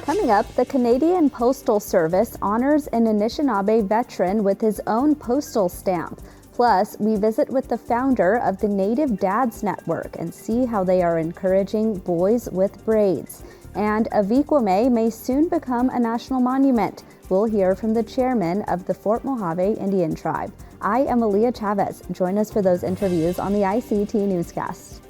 Coming up, the Canadian Postal Service honors an Anishinaabe veteran with his own postal stamp. Plus, we visit with the founder of the Native Dads Network and see how they are encouraging boys with braids. And Avi Kwa Ame may soon become a national monument. We'll hear from the chairman of the Fort Mojave Indian Tribe. I am Aaliyah Chavez. Join us for those interviews on the ICT Newscast.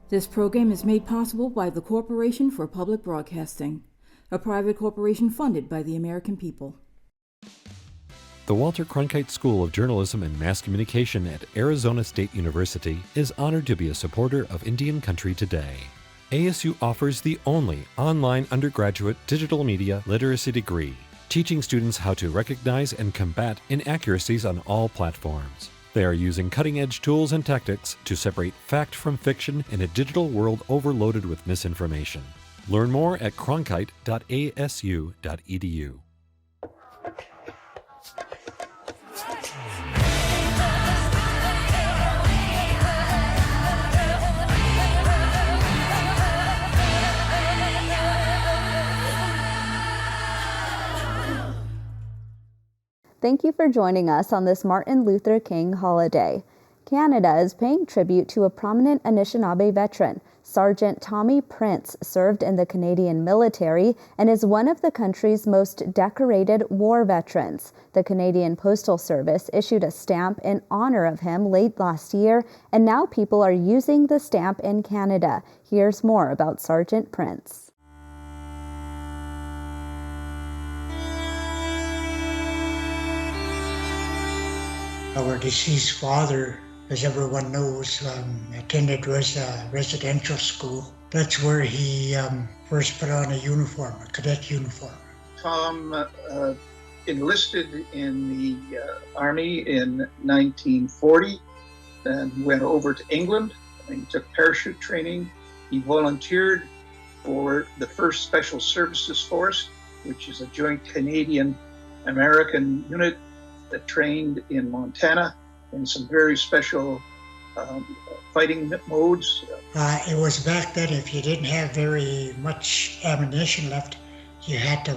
This program is made possible by the Corporation for Public Broadcasting, a private corporation funded by the American people. The Walter Cronkite School of Journalism and Mass Communication at Arizona State University is honored to be a supporter of Indian Country Today. ASU offers the only online undergraduate digital media literacy degree, teaching students how to recognize and combat inaccuracies on all platforms. They are using cutting-edge tools and tactics to separate fact from fiction in a digital world overloaded with misinformation. Learn more at cronkite.asu.edu. Thank you for joining us on this Martin Luther King holiday. Canada is paying tribute to a prominent Anishinaabe veteran. Sergeant Tommy Prince served in the Canadian military and is one of the country's most decorated war veterans. The Canadian Postal Service issued a stamp in honor of him late last year, and now people are using the stamp in Canada. Here's more about Sergeant Prince. Our deceased father, as everyone knows, attended a residential school. That's where he first put on a uniform, a cadet uniform. Tom enlisted in the Army in 1940 and went over to England. He took parachute training. He volunteered for the 1st Special Services Force, which is a joint Canadian-American unit that trained in Montana in some very special fighting modes. It was back then, if you didn't have very much ammunition left, you had to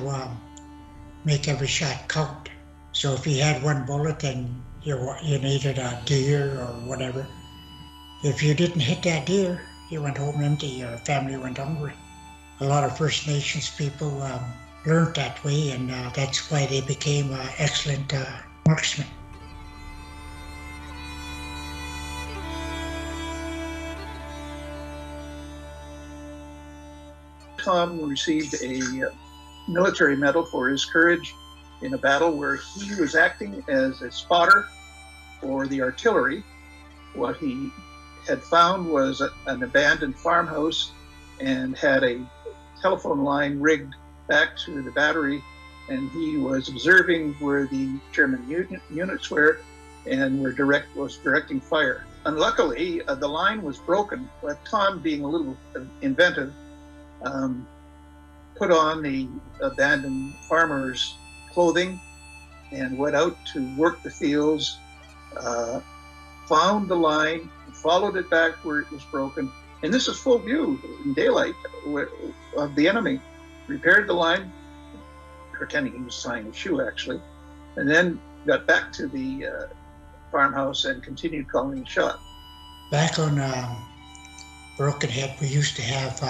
make every shot count. So if you had one bullet, then you needed a deer or whatever. If you didn't hit that deer, you went home empty, your family went hungry. A lot of First Nations people learned that way, and that's why they became excellent marksmen. Tom received a military medal for his courage in a battle where he was acting as a spotter for the artillery. What he had found was an abandoned farmhouse and had a telephone line rigged back to the battery, and he was observing where the German units were and was directing fire. Unluckily, the line was broken, but Tom, being a little inventive, put on the abandoned farmer's clothing and went out to work the fields, found the line, followed it back where it was broken, and this is full view in daylight of the enemy, repaired the line, pretending he was tying a shoe actually, and then got back to the farmhouse and continued calling the shot. Back on Brokenhead, we used to have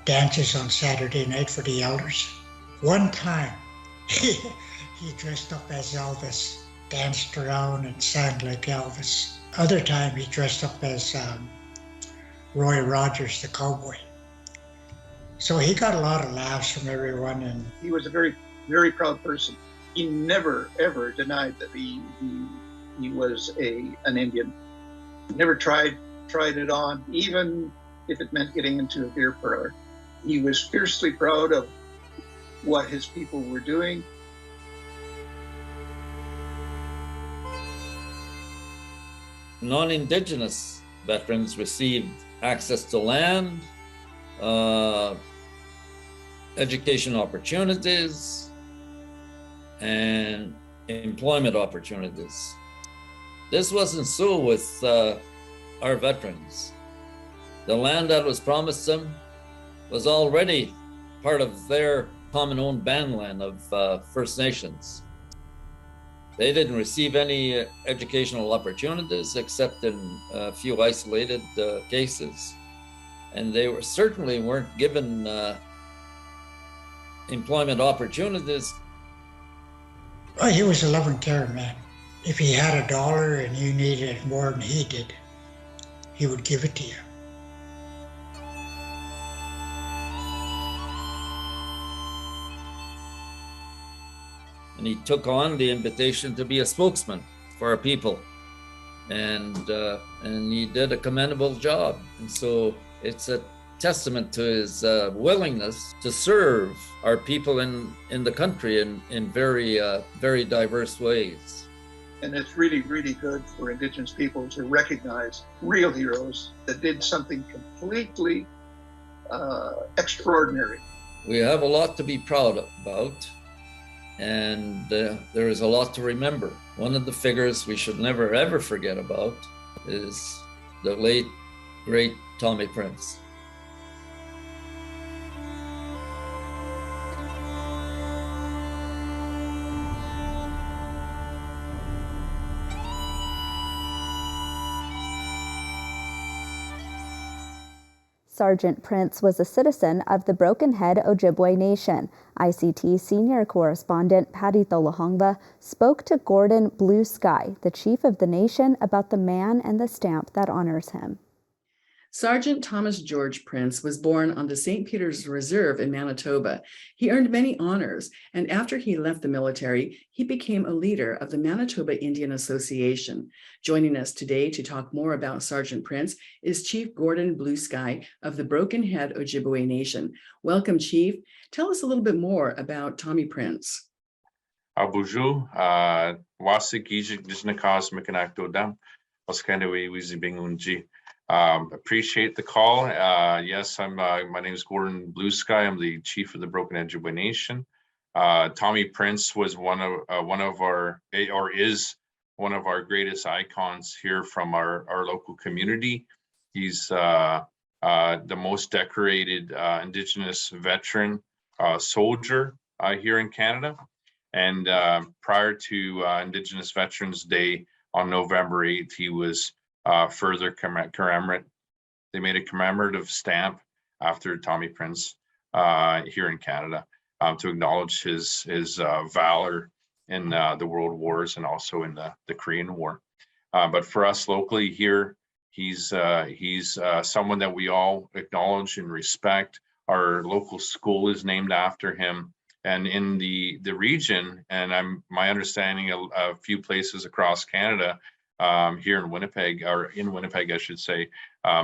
dances on Saturday night for the elders. One time, he dressed up as Elvis, danced around and sang like Elvis. Other time, he dressed up as Roy Rogers, the cowboy. So he got a lot of laughs from everyone. And he was a very, very proud person. He never, ever denied that he was an Indian. He never tried it on, even if it meant getting into a beer parlor. He was fiercely proud of what his people were doing. Non-Indigenous veterans received access to land, education opportunities, and employment opportunities. This wasn't so with our veterans. The land that was promised them was already part of their common-owned bandland of First Nations. They didn't receive any educational opportunities except in a few isolated cases. And they certainly weren't given employment opportunities. Well, he was a loving care man. If he had $1 and you needed it more than he did, he would give it to you. And he took on the invitation to be a spokesman for our people. And he did a commendable job. And so it's a testament to his willingness to serve our people in the country in very diverse ways. And it's really, really good for Indigenous people to recognize real heroes that did something completely extraordinary. We have a lot to be proud about, and there is a lot to remember. One of the figures we should never ever forget about is the late, great Tommy Prince. Sergeant Prince was a citizen of the Brokenhead Ojibway Nation. ICT senior correspondent Patty Talahongva spoke to Gordon Blue Sky, the chief of the nation, about the man and the stamp that honors him. Sergeant Thomas George Prince was born on the St. Peter's Reserve in Manitoba. He earned many honors, and after he left the military, he became a leader of the Manitoba Indian Association. Joining us today to talk more about Sergeant Prince is Chief Gordon Blue Sky of the Brokenhead Ojibway Nation. Welcome, Chief. Tell us a little bit more about Tommy Prince. Bonjour, wasik ijik dijnakas mekanak dam, waskandawi wizi bingunji. Appreciate the call. Yes, my name is Gordon Blue Sky. I'm the chief of the Brokenhead Ojibway Nation. Tommy Prince was one of our, or is one of our greatest icons here from our local community. He's the most decorated Indigenous veteran soldier here in Canada. And prior to Indigenous Veterans Day on November 8th, he was further commemorate. They made a commemorative stamp after Tommy Prince here in Canada to acknowledge his valor in the World Wars and also in the Korean War. But for us locally here, he's someone that we all acknowledge and respect. Our local school is named after him. And in the region, and my understanding a few places across Canada, here in Winnipeg, or in Winnipeg, I should say,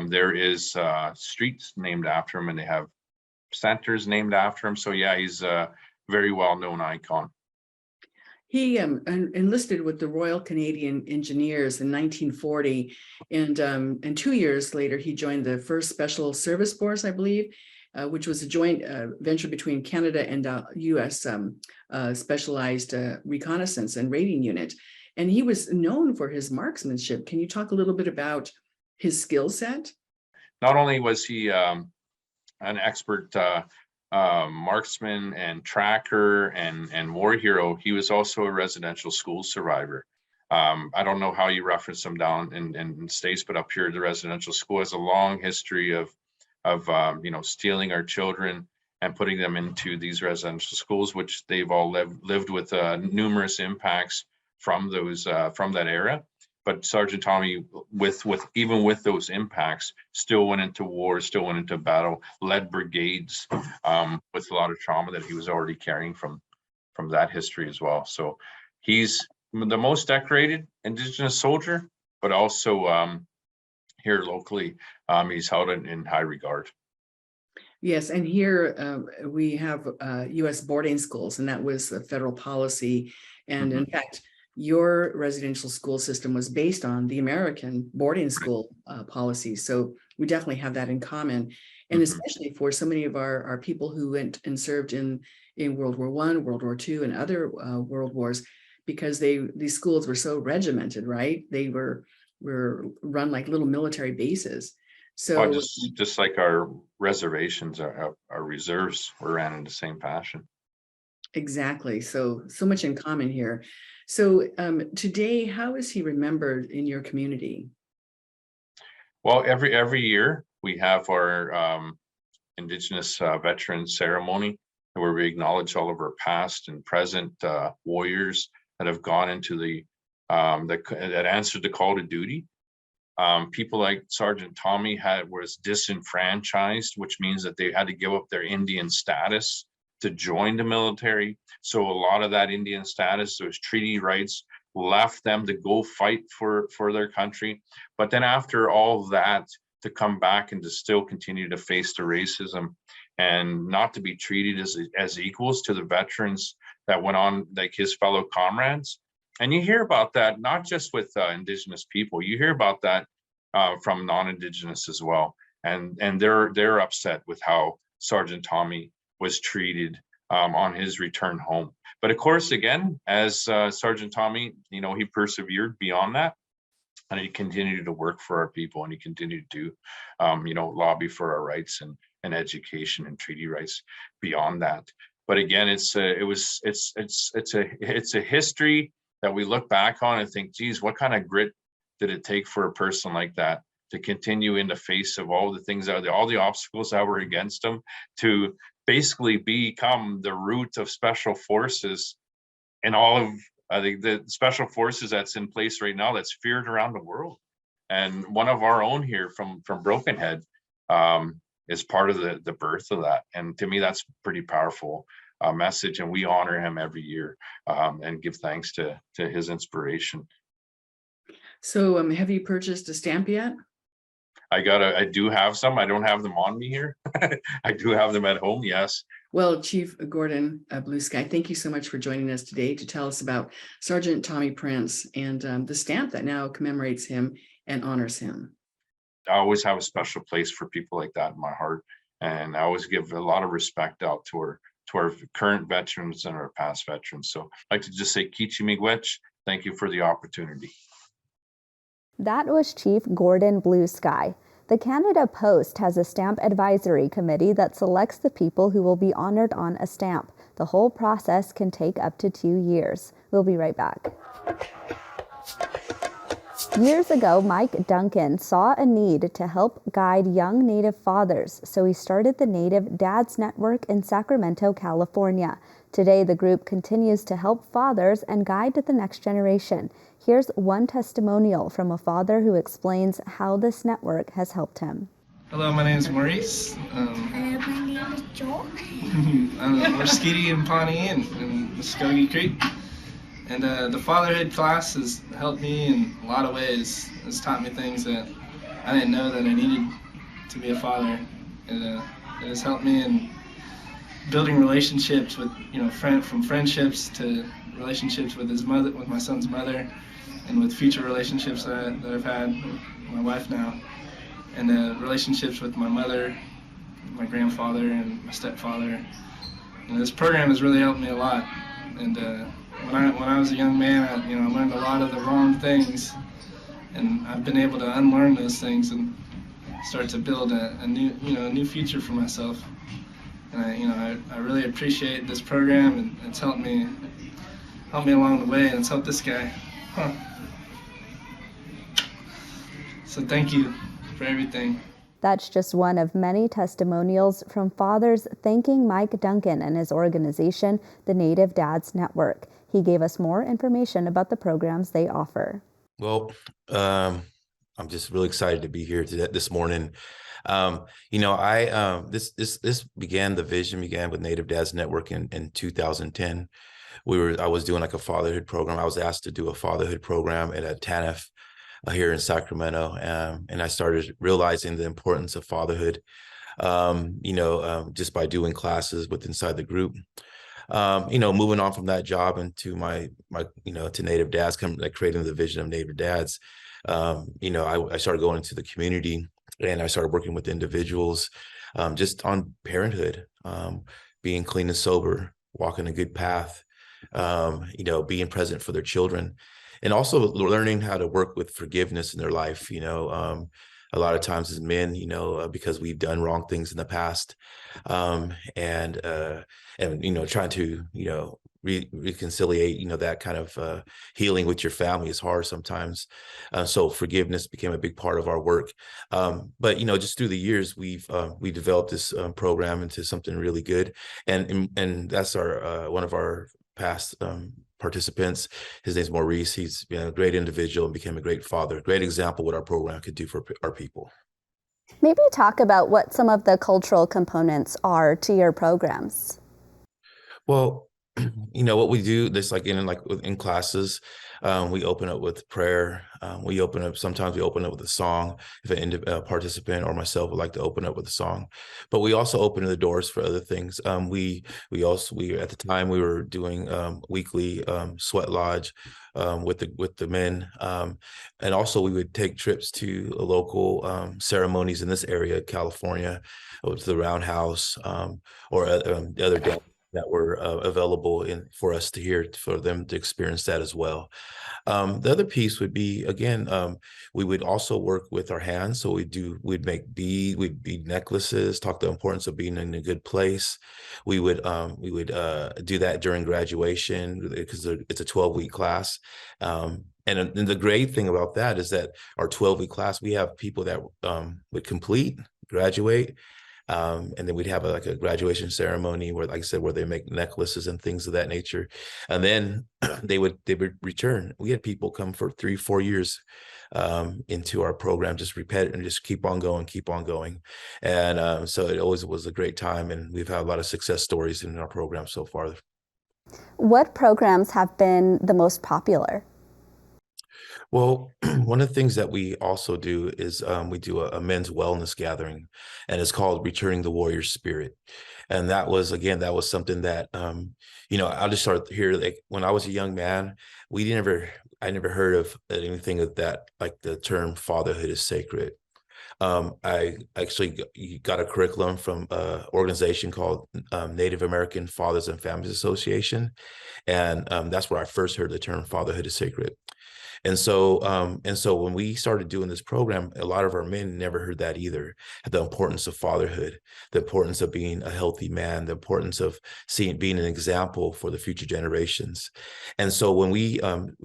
there is streets named after him, and they have centers named after him. So yeah, he's a very well-known icon. He enlisted with the Royal Canadian Engineers in 1940, and 2 years later, he joined the 1st Special Service Force, I believe, which was a joint venture between Canada and U.S. Specialized Reconnaissance and Raiding Unit. And he was known for his marksmanship. Can you talk a little bit about his skill set? Not only was he an expert marksman and tracker and war hero, he was also a residential school survivor. I don't know how you reference him down in States, but up here, the residential school has a long history of stealing our children and putting them into these residential schools, which they've all lived with numerous impacts from that era. But Sergeant Tommy, even with those impacts, still went into war, still went into battle, led brigades with a lot of trauma that he was already carrying from that history as well. So he's the most decorated Indigenous soldier, but also here locally, he's held in high regard. Yes, and here we have U.S. boarding schools, and that was a federal policy. And in fact, your residential school system was based on the American boarding school policy. So we definitely have that in common. And especially for so many of our people who went and served in World War I, World War II, and other world wars, because these schools were so regimented, right? They were run like little military bases. So just like our reservations, our reserves were ran in the same fashion. exactly. So much in common here. So today, how is he remembered in your community? Well, every year we have our Indigenous veteran ceremony, where we acknowledge all of our past and present warriors that have gone into that answered the call to duty. People like Sergeant Tommy was disenfranchised, which means that they had to give up their Indian status to join the military. So a lot of that Indian status, those treaty rights, left them to go fight for their country. But then after all of that, to come back and to still continue to face the racism and not to be treated as equals to the veterans that went on, like his fellow comrades. And you hear about that not just with Indigenous people, you hear about that from non-Indigenous as well. And they're upset with how Sergeant Tommy was treated on his return home. But of course, again, as Sergeant Tommy, he persevered beyond that. And he continued to work for our people, and he continued to, lobby for our rights and education and treaty rights beyond that. But again, it's a history that we look back on and think, geez, what kind of grit did it take for a person like that to continue in the face of all the things all the obstacles that were against him, to basically become the root of special forces and all of the special forces that's in place right now, that's feared around the world. And one of our own here from Brokenhead is part of the birth of that. And to me, that's pretty powerful message. And we honor him every year and give thanks to his inspiration. So have you purchased a stamp yet? I do have some. I don't have them on me here. I do have them at home, yes. Well, Chief Gordon Blue Sky, thank you so much for joining us today to tell us about Sergeant Tommy Prince and the stamp that now commemorates him and honors him. I always have a special place for people like that in my heart. And I always give a lot of respect out to our current veterans and our past veterans. So I'd like to just say, Kichi Miigwech, thank you for the opportunity. That was Chief Gordon Blue Sky. The Canada Post has a stamp advisory committee that selects the people who will be honored on a stamp. The whole process can take up to 2 years. We'll be right back. Years ago, Mike Duncan saw a need to help guide young Native fathers, so he started the Native Dads Network in Sacramento, California. Today, the group continues to help fathers and guide the next generation. Here's one testimonial from a father who explains how this network has helped him. Hello, my name is Maurice. My name is Joel. We're Skeety and Pawnee in Muskogee Creek. And the fatherhood class has helped me in a lot of ways. It's taught me things that I didn't know that I needed to be a father. It has helped me in building relationships with, from friendships to relationships with his mother, with my son's mother, and with future relationships that I've had with my wife now, and relationships with my mother, my grandfather, and my stepfather. This program has really helped me a lot. And when I was a young man, I learned a lot of the wrong things, and I've been able to unlearn those things and start to build a new future for myself. And I really appreciate this program, and it's helped me along the way, and it's helped this guy. So thank you for everything. That's just one of many testimonials from fathers thanking Mike Duncan and his organization, the Native Dads Network. He gave us more information about the programs they offer. Well, I'm just really excited to be here this morning. The vision began with Native Dads Network in 2010. I was doing like a fatherhood program. I was asked to do a fatherhood program at a TANF here in Sacramento. And I started realizing the importance of fatherhood, just by doing classes inside the group. Moving on from that job into my to Native Dads, creating the vision of Native Dads. I started going into the community, and I started working with individuals just on parenthood, being clean and sober, walking a good path, being present for their children, and also learning how to work with forgiveness in their life. a lot of times as men, because we've done wrong things in the past, and trying to reconciliate that kind of healing with your family is hard sometimes. So forgiveness became a big part of our work. But just through the years, we developed this program into something really good, and that's our one of our past participants. His name's Maurice. He's been a great individual and became a great father. Great example what our program could do for our people. Maybe talk about what some of the cultural components are to your programs. Well, what we do, this in classes, we open up with prayer. Sometimes we open up with a song if a participant or myself would like to open up with a song, but we also open the doors for other things. We at the time we were doing weekly sweat lodge with the men, and also we would take trips to local ceremonies in this area, California, to the Roundhouse, or the other day that were available for us to hear, for them to experience that as well. The other piece would be, again, we would also work with our hands. So we'd make bead necklaces, talk the importance of being in a good place. We would do that during graduation because it's a 12-week class. And the great thing about that is that our 12-week class, we have people that would graduate, and then we'd have a graduation ceremony where, like I said, where they make necklaces and things of that nature. And then they would return. We had people come for 3-4 years into our program, just repeat and just keep on going. And so it always was a great time. And we've had a lot of success stories in our program so far. What programs have been the most popular? Well, one of the things that we also do is we do a men's wellness gathering, and it's called Returning the Warrior Spirit. And that was something that, I'll just start here. Like when I was a young man, I never heard of anything of that, like the term fatherhood is sacred. I actually got a curriculum from an organization called Native American Fathers and Families Association. And that's where I first heard the term fatherhood is sacred. And so when we started doing this program, a lot of our men never heard that either. The importance of fatherhood, the importance of being a healthy man, the importance of being an example for the future generations. And so when we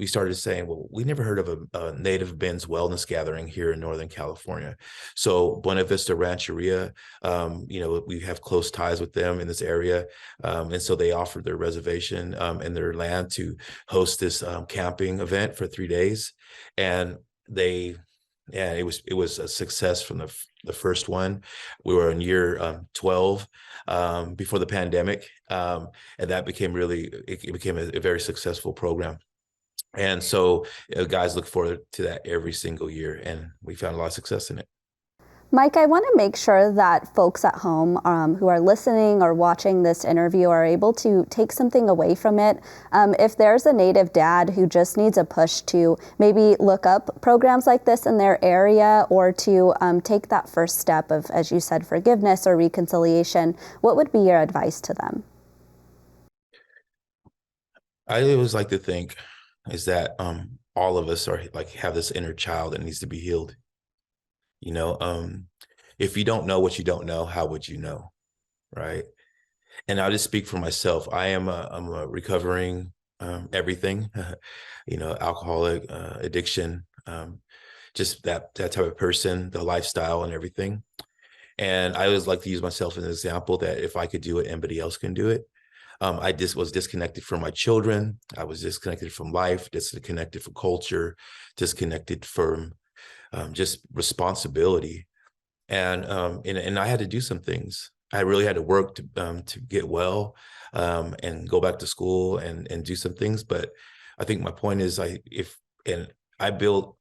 started saying, well, we never heard of a Native men's wellness gathering here in Northern California. So Buena Vista Rancheria, we have close ties with them in this area. And so they offered their reservation and their land to host this camping event for 3 days. And it was a success from the first one. We were in year 12 before the pandemic, and that became it became a very successful program. And so guys look forward to that every single year, and we found a lot of success in it. Mike, I want to make sure that folks at home who are listening or watching this interview are able to take something away from it. If there's a Native dad who just needs a push to maybe look up programs like this in their area, or to take that first step of, as you said, forgiveness or reconciliation, what would be your advice to them? I always like to think is that all of us have this inner child that needs to be healed. If you don't know what you don't know, how would you know, right? And I'll just speak for myself. I'm a recovering everything, alcoholic, addiction, just that type of person, the lifestyle and everything. And I always like to use myself as an example that if I could do it, anybody else can do it. I just was disconnected from my children. I was disconnected from life, disconnected from culture, disconnected from just responsibility, and I had to do some things. I really had to work to get well, and go back to school and do some things. But I think my point is, I built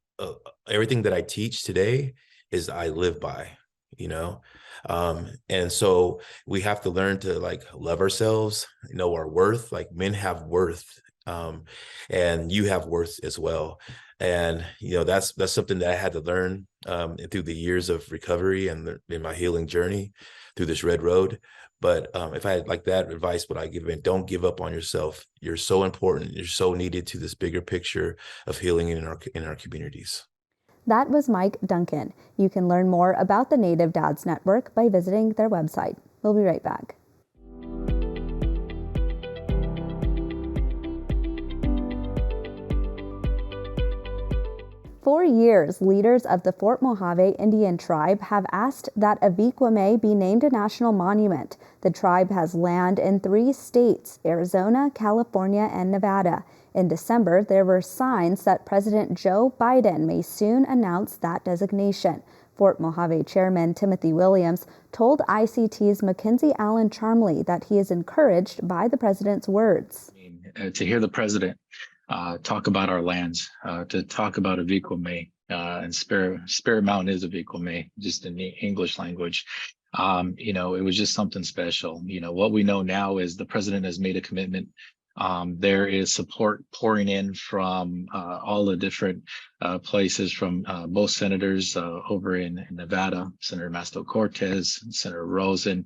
everything that I teach today is I live by, and so we have to learn to love ourselves, know our worth. Like men have worth, and you have worth as well. And that's something that I had to learn through the years of recovery and in my healing journey through this red road. But if I had that advice, what I give it, don't give up on yourself. You're so important. You're so needed to this bigger picture of healing in our communities. That was Mike Duncan. You can learn more about the Native Dads Network by visiting their website. We'll be right back. For years, leaders of the Fort Mojave Indian tribe have asked that Avi Kwa Ame be named a national monument. The tribe has land in 3 states, Arizona, California, and Nevada. In December, there were signs that President Joe Biden may soon announce that designation. Fort Mojave Chairman Timothy Williams told ICT's Mackenzie Allen Charmley that he is encouraged by the president's words. To hear the president talk about our lands, to talk about Avi Kwa Ame, and Spirit Mountain is Avi Kwa Ame, just in the English language. It was just something special. What we know now is the president has made a commitment. There is support pouring in from all the different places, from both senators over in Nevada, Senator Masto Cortez, Senator Rosen,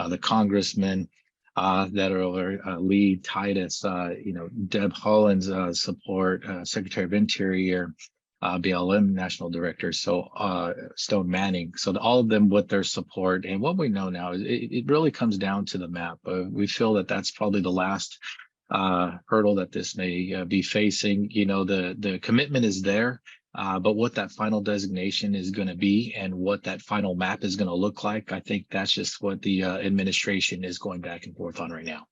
the congressmen that are over, Lee Titus, Deb Holland's support, Secretary of Interior, BLM National Director, Stone Manning. So all of them with their support. And what we know now is it really comes down to the map. We feel that that's probably the last hurdle that this may be facing. The commitment is there. But what that final designation is going to be and what that final map is going to look like, I think that's just what the administration is going back and forth on right now.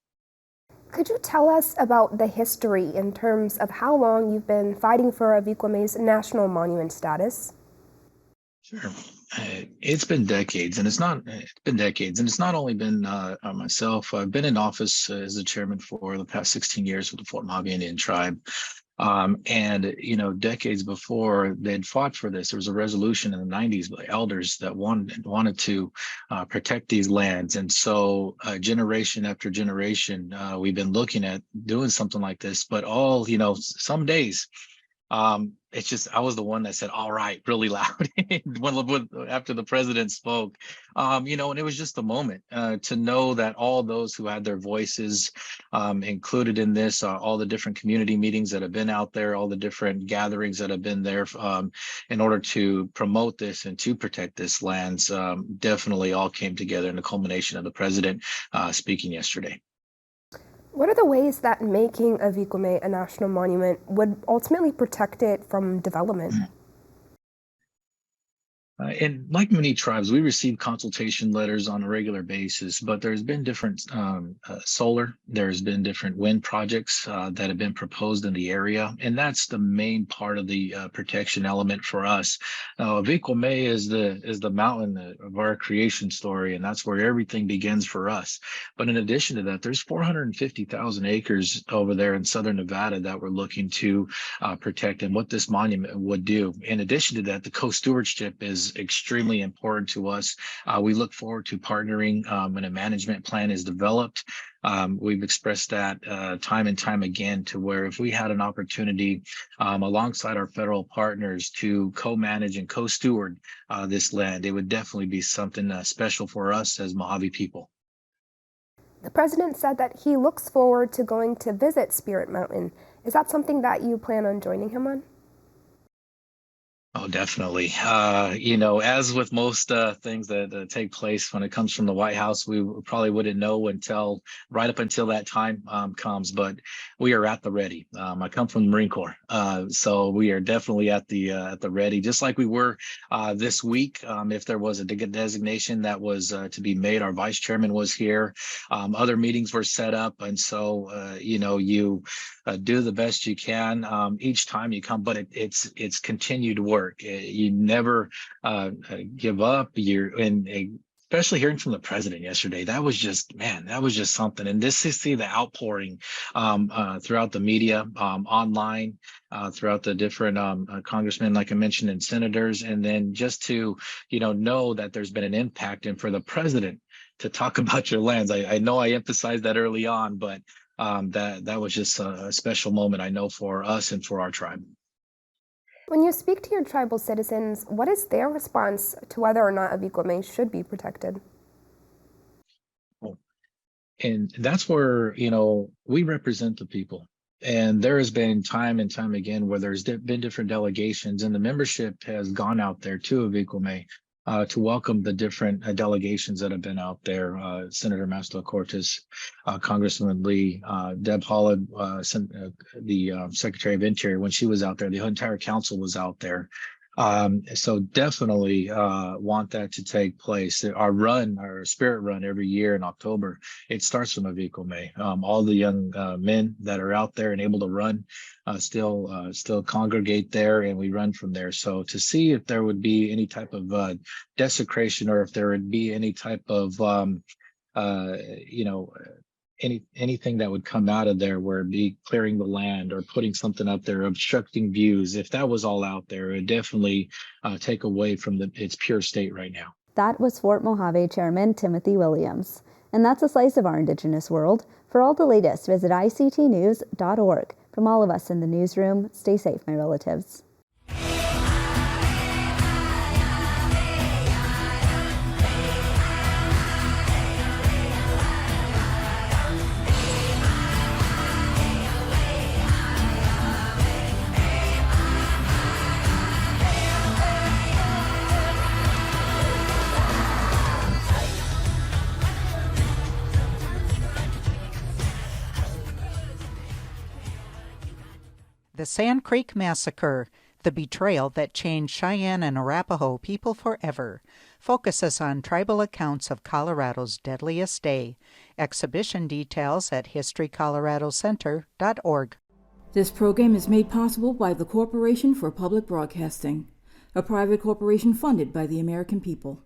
Could you tell us about the history in terms of how long you've been fighting for Avi Kwa Ame's national monument status? Sure. It's been decades, and it's not only been myself. I've been in office as the chairman for the past 16 years with the Fort Mojave Indian tribe. Decades before they'd fought for this, there was a resolution in the 90s by elders that wanted to protect these lands. And so generation after generation, we've been looking at doing something like this, but some days, it's just, I was the one that said, all right, really loud after the president spoke, and it was just a moment to know that all those who had their voices included in this, all the different community meetings that have been out there, all the different gatherings that have been there in order to promote this and to protect this lands, definitely all came together in the culmination of the president speaking yesterday. What are the ways that making Avi Kwa Ame a national monument would ultimately protect it from development? And like many tribes, we receive consultation letters on a regular basis, but there's been different solar, there's been different wind projects that have been proposed in the area. And that's the main part of the protection element for us. Avi Kwa Ame is the mountain of our creation story, and that's where everything begins for us. But in addition to that, there's 450,000 acres over there in southern Nevada that we're looking to protect, and what this monument would do. In addition to that, the co-stewardship is extremely important to us. We look forward to partnering when a management plan is developed. We've expressed that time and time again, to where if we had an opportunity alongside our federal partners to co-manage and co-steward this land, it would definitely be something special for us as Mojave people. The president said that he looks forward to going to visit Spirit Mountain. Is that something that you plan on joining him on? Oh, definitely. As with most things that take place when it comes from the White House, we probably wouldn't know right up until that time comes, but we are at the ready. I come from the Marine Corps, so we are definitely at the ready, just like we were this week. If there was a designation that was to be made, our vice chairman was here. Other meetings were set up, and so you do the best you can each time you come, but it's continued work. You never give up. Especially hearing from the president yesterday, that was just something. And this to see the outpouring throughout the media, online, throughout the different congressmen, like I mentioned, and senators, and then just to know that there's been an impact, and for the president to talk about your lands. I know I emphasized that early on, but that was just a special moment, I know, for us and for our tribe. When you speak to your tribal citizens, what is their response to whether or not Avi Kwa Ame should be protected? And that's where, we represent the people. And there has been time and time again where there's been different delegations, and the membership has gone out there to Avi Kwa Ame to welcome the different delegations that have been out there. Senator Maslow Cortez, Congressman Lee, Deb Haaland, the Secretary of Interior, when she was out there, the entire council was out there. So definitely want that to take place. Our spirit run every year in October, it starts from Avi Kwa Ame. All the young men that are out there and able to run still congregate there, and we run from there. So to see if there would be any type of desecration, or if there would be any type of anything that would come out of there where it'd be clearing the land or putting something up there, obstructing views, if that was all out there, it would definitely take away from its pure state right now. That was Fort Mojave Chairman Timothy Williams. And that's a slice of our Indigenous world. For all the latest, visit ictnews.org. From all of us in the newsroom, stay safe, my relatives. The Sand Creek Massacre, the betrayal that changed Cheyenne and Arapaho people forever, focuses on tribal accounts of Colorado's deadliest day. Exhibition details at historycoloradocenter.org. This program is made possible by the Corporation for Public Broadcasting, a private corporation funded by the American people.